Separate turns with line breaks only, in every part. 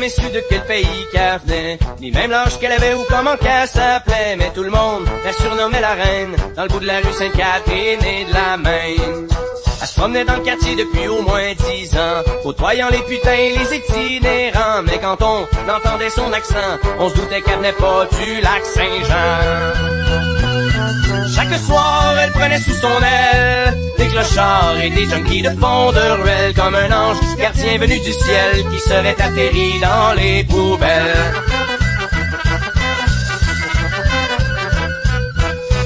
jamais su de quel pays qu'elle venait, ni même l'âge qu'elle avait ou comment qu'elle s'appelait. Mais tout le monde la surnommait la reine, dans le bout de la rue Sainte-Catherine et de la Maine. Elle se promenait dans le quartier depuis au moins 10 ans, côtoyant les putains et les itinérants. Mais quand on entendait son accent, on se doutait qu'elle venait pas du lac Saint-Jean. Chaque soir, elle prenait sous son aile des clochards et des junkies de fond de ruelle, comme un ange gardien venu du ciel qui serait atterri dans les poubelles.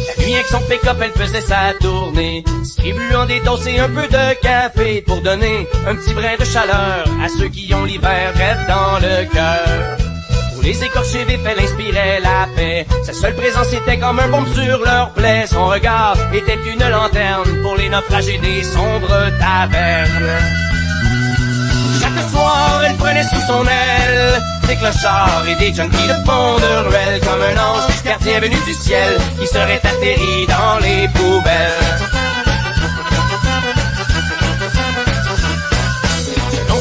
La nuit avec son pick-up, elle faisait sa tournée, distribuant des doses et un peu de café pour donner un petit brin de chaleur à ceux qui ont l'hiver rêve dans le cœur. Les écorchés vifs, elle inspirait la paix. Sa seule présence était comme un baume sur leurs plaies. Son regard était une lanterne pour les naufragés des sombres tavernes. Chaque soir, elle prenait sous son aile des clochards et des junkies de fond de ruelle, comme un ange gardien venu du ciel qui serait atterri dans les poubelles.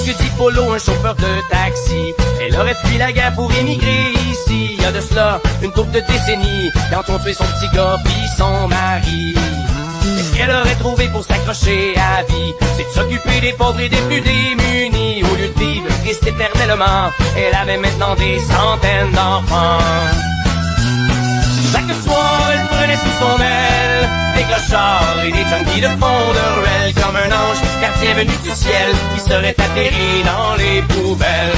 Que dit Polo, un chauffeur de taxi, elle aurait fui la guerre pour émigrer ici. Il y a de cela une couple de décennies, quand on tuait son petit gars puis son mari. Et ce qu'elle aurait trouvé pour s'accrocher à vie, c'est de s'occuper des pauvres et des plus démunis. Au lieu de vivre triste éternellement, elle avait maintenant des centaines d'enfants. Chaque soir, elle prenait sous son aile des clochards et des junkies de fond de ruelle, comme un ange gardien venu du ciel qui serait atterri dans les poubelles.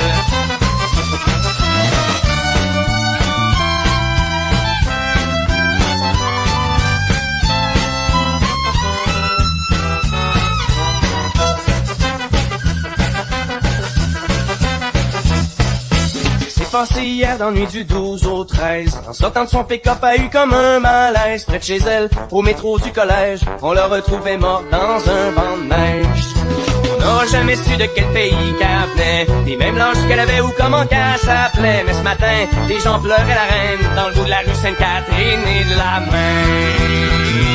Passé hier dans la nuit du 12 au 13, en sortant de son pick-up a eu comme un malaise. Près de chez elle, au métro du collège, on l'a retrouvée morte dans un banc de neige. On n'aura jamais su de quel pays qu'elle venait, ni même l'âge qu'elle avait ou comment qu'elle s'appelait. Mais ce matin, des gens pleuraient la reine dans le bout de la rue Sainte-Catherine et de la Maine.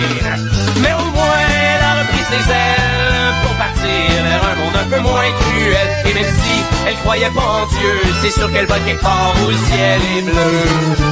Mais au moins, elle a repris ses ailes pour partir vers un monde un peu moins cruel. Et même si elle croyait pas en Dieu, c'est sûr qu'elle va quelque part où le ciel est bleu.